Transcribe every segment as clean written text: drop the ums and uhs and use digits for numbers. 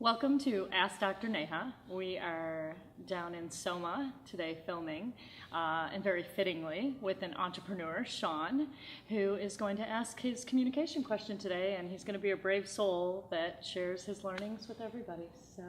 Welcome to Ask Dr. Neha. We are down in Soma today filming, and very fittingly, with an entrepreneur, Sean, who is going to ask his communication question today, and he's going to be a brave soul that shares his learnings with everybody. So,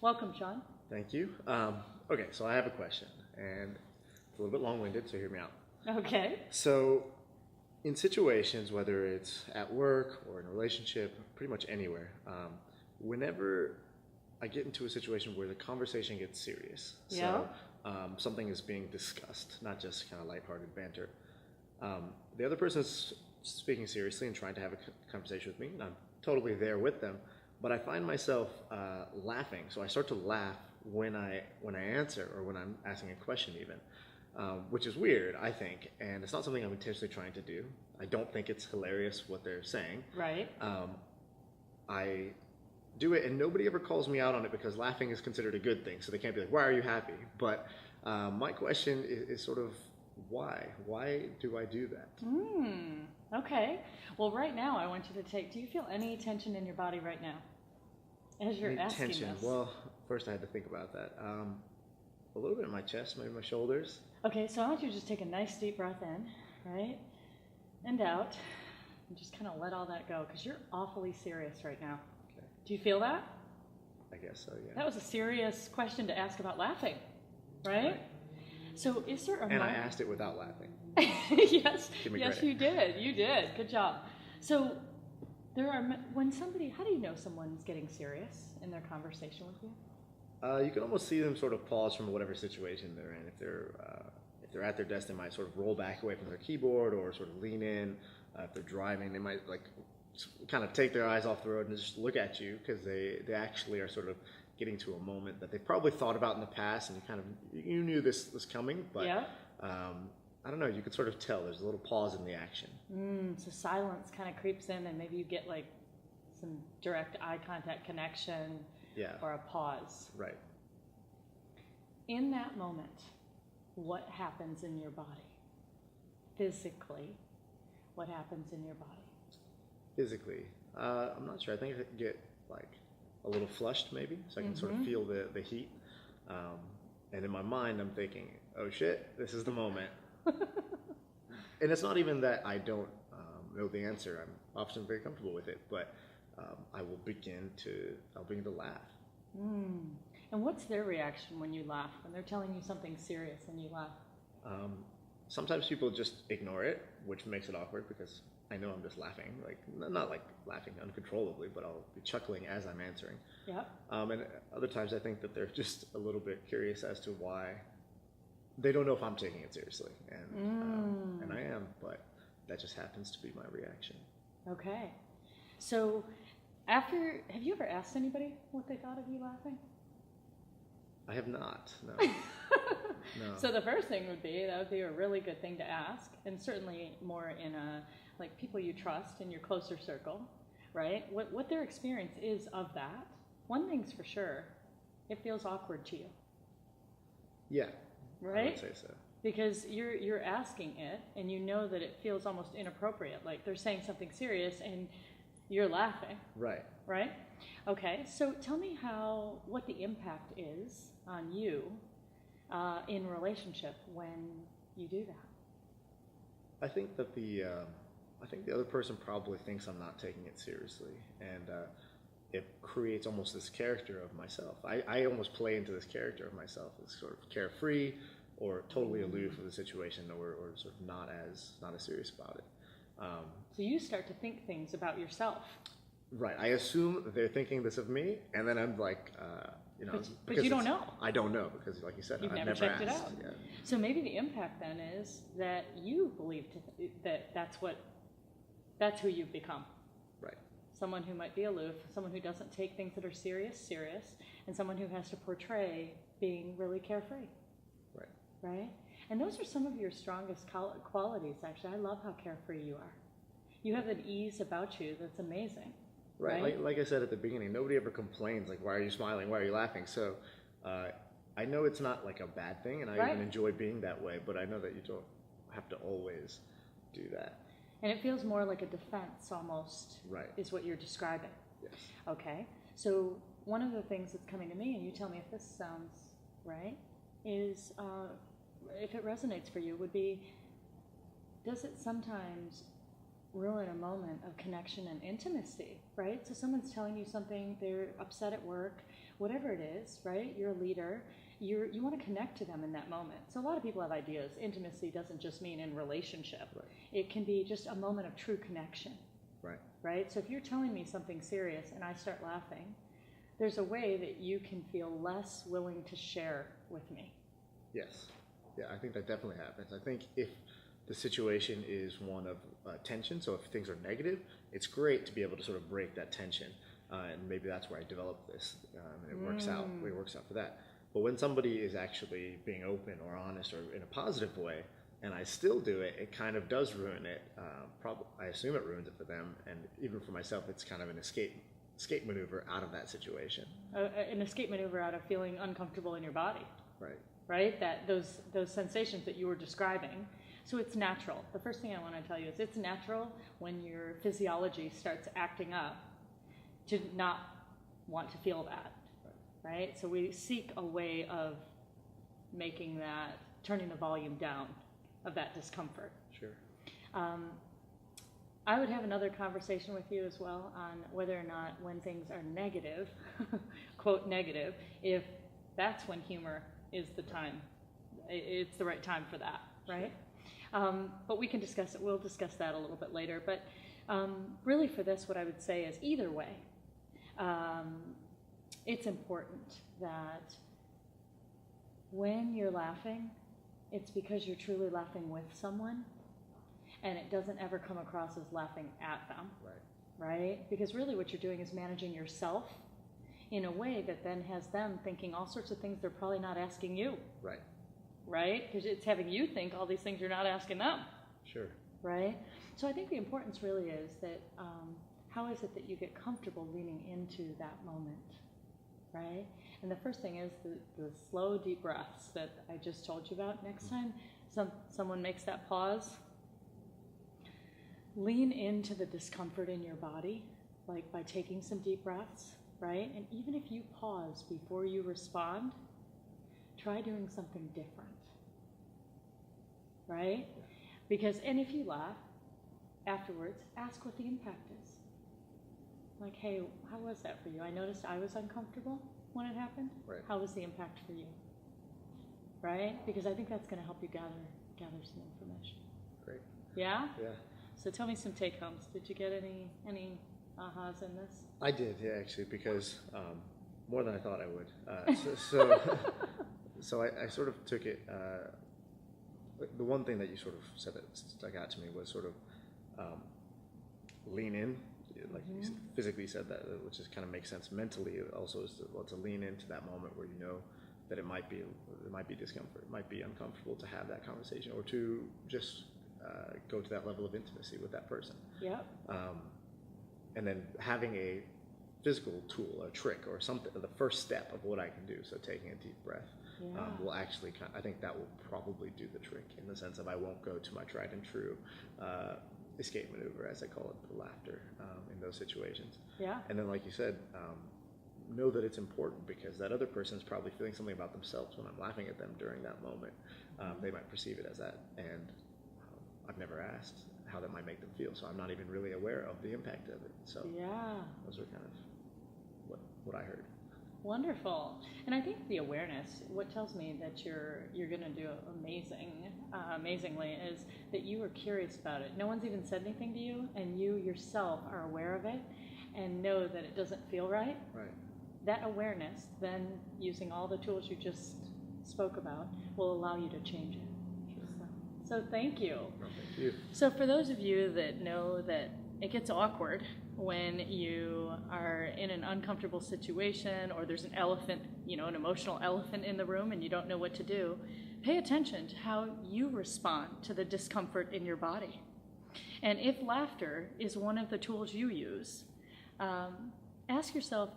welcome, Sean. Thank you. Okay, so I have a question, and it's a little bit long-winded, so hear me out. Okay. So, in situations, whether it's at work or in a relationship, pretty much anywhere, whenever I get into a situation where the conversation gets serious, so something is being discussed, not just kind of lighthearted banter, the other person is speaking seriously and trying to have a conversation with me, and I'm totally there with them, but I find myself laughing. So I start to laugh when I answer or when I'm asking a question even, which is weird, I think, and it's not something I'm intentionally trying to do. I don't think it's hilarious what they're saying. Right. I do it, and nobody ever calls me out on it because laughing is considered a good thing, so they can't be like, why are you happy? But my question is sort of why? Why do I do that? Okay. Well, right now I want you to do you feel any tension in your body right now as you're asking Tension. this? Well, first I had to think about that. A little bit in my chest, maybe my shoulders. Okay, so I want you to just take a nice deep breath in, right? And out. And just kind of let all that go, because you're awfully serious right now. Okay. Do you feel that? I guess so, yeah. That was a serious question to ask about laughing, right? So is there a And I moment? asked it without laughing. Yes, Give me yes, credit. you did. Good job. So there are, when somebody, how do you know someone's getting serious in their conversation with you? You can almost see them sort of pause from whatever situation they're in. If they're at their desk, they might sort of roll back away from their keyboard or sort of lean in. If they're driving, they might like kind of take their eyes off the road and just look at you because they actually are sort of getting to a moment that they probably thought about in the past, and you knew this was coming, but Yeah. I don't know, you could sort of tell there's a little pause in the action. So silence kind of creeps in, and maybe you get like some direct eye contact connection, Yeah. or a pause. Right. In that moment, what happens in your body? Physically, what happens in your body? Physically, I'm not sure. I think I could get like a little flushed maybe, so I can sort of feel the heat. And in my mind, I'm thinking, oh shit, this is the moment. And it's not even that I don't know the answer. I'm often very comfortable with it, but I'll begin to laugh. And what's their reaction when you laugh? When they're telling you something serious and you laugh? Sometimes people just ignore it, which makes it awkward because I know I'm just laughing, like not like laughing uncontrollably, but I'll be chuckling as I'm answering. Yeah. And other times I think that they're just a little bit curious as to why they don't know if I'm taking it seriously, and I am, but that just happens to be my reaction. Okay. So have you ever asked anybody what they thought of you laughing? I have not, no. No. So the first thing would be, that would be a really good thing to ask, and certainly more in like people you trust in your closer circle, right? What their experience is of that. One thing's for sure, it feels awkward to you. Yeah, right? I would say so. Because you're asking it, and you know that it feels almost inappropriate, like they're saying something serious and you're laughing. Right. Right? Okay, so tell me what the impact is on you in relationship when you do that. I think that the other person probably thinks I'm not taking it seriously, and it creates almost this character of myself. I almost play into this character of myself as sort of carefree or totally aloof of the situation, or sort of not as serious about it. So you start to think things about yourself. Right. I assume they're thinking this of me, and then I'm like, but you don't know. I don't know because, like you said, You've I've never never checked it asked. out. Yeah. So maybe the impact then is that you believe that's who you've become. Right. Someone who might be aloof, someone who doesn't take things that are serious, and someone who has to portray being really carefree. Right. Right? And those are some of your strongest qualities, actually. I love how carefree you are. You have an ease about you that's amazing. Right. Like I said at the beginning, nobody ever complains, like, why are you smiling? Why are you laughing? So I know it's not like a bad thing, and I even enjoy being that way, but I know that you don't have to always do that. And it feels more like a defense almost, Right. is what you're describing. Yes. Okay. So one of the things that's coming to me, and you tell me if this sounds right, is if it resonates for you, would be, does it sometimes ruin a moment of connection and intimacy, right? So someone's telling you something, they're upset at work, whatever it is, right? You're a leader, you want to connect to them in that moment. So a lot of people have ideas. Intimacy doesn't just mean in relationship. Right. It can be just a moment of true connection. Right. Right? So if you're telling me something serious and I start laughing, there's a way that you can feel less willing to share with me. Yes. Yeah, I think that definitely happens. I think if the situation is one of tension, so if things are negative, it's great to be able to sort of break that tension. And maybe that's where I developed this. And it works out. It works out for that. But when somebody is actually being open or honest or in a positive way, and I still do it, it kind of does ruin it. I assume it ruins it for them, and even for myself, it's kind of an escape maneuver out of that situation. An escape maneuver out of feeling uncomfortable in your body. Right. Right? That those sensations that you were describing. So it's natural. The first thing I want to tell you is it's natural when your physiology starts acting up to not want to feel that. Right? So we seek a way of making that, turning the volume down of that discomfort. Sure. I would have another conversation with you as well on whether or not when things are negative, quote negative, if that's when humor is the time, it's the right time for that, right? But we can discuss it, we'll discuss that a little bit later. But really for this, what I would say is either way, it's important that when you're laughing, it's because you're truly laughing with someone, and it doesn't ever come across as laughing at them. Right? Because really what you're doing is managing yourself in a way that then has them thinking all sorts of things they're probably not asking you. Right? Because it's having you think all these things you're not asking them. Sure. Right? So I think the importance really is that how is it that you get comfortable leaning into that moment? Right? And the first thing is the slow, deep breaths that I just told you about. Next time someone makes that pause, lean into the discomfort in your body, like by taking some deep breaths, right? And even if you pause before you respond, try doing something different, right? Because, and if you laugh, afterwards, ask what the impact is. Like, hey, how was that for you? I noticed I was uncomfortable when it happened. Right. How was the impact for you? Right? Because I think that's going to help you gather some information. Great. Yeah? Yeah. So tell me some take-homes. Did you get any ahas in this? I did, yeah, actually, because more than I thought I would. So I sort of took it. The one thing that you sort of said that stuck out to me was sort of lean in. Like you physically said that, which just kind of makes sense. Mentally, also is to lean into that moment where you know that it might be discomfort, it might be uncomfortable to have that conversation, or to just go to that level of intimacy with that person. Yeah. And then having a physical tool, a trick, or something, the first step of what I can do. So taking a deep breath will actually, I think that will probably do the trick in the sense of I won't go to my tried and true escape maneuver, as I call it, the laughter in those situations. Yeah. And then, like you said, know that it's important because that other person is probably feeling something about themselves when I'm laughing at them during that moment. They might perceive it as that, and I've never asked how that might make them feel, so I'm not even really aware of the impact of it. So those are kind of what I heard. Wonderful. And I think the awareness, what tells me that you're going to do amazingly is that you were curious about it. No one's even said anything to you, and you yourself are aware of it and know that it doesn't feel right. Right. That awareness, then using all the tools you just spoke about, will allow you to change it. Sure. So thank you. No, thank you. So for those of you that know that it gets awkward when you are in an uncomfortable situation or there's an elephant, an emotional elephant in the room and you don't know what to do, pay attention to how you respond to the discomfort in your body. And if laughter is one of the tools you use, ask yourself,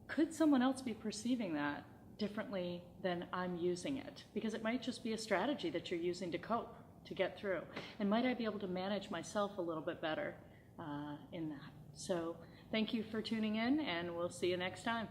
could someone else be perceiving that differently than I'm using it? Because it might just be a strategy that you're using to cope, to get through. And might I be able to manage myself a little bit better in that? So Thank you for tuning in, and we'll see you next time.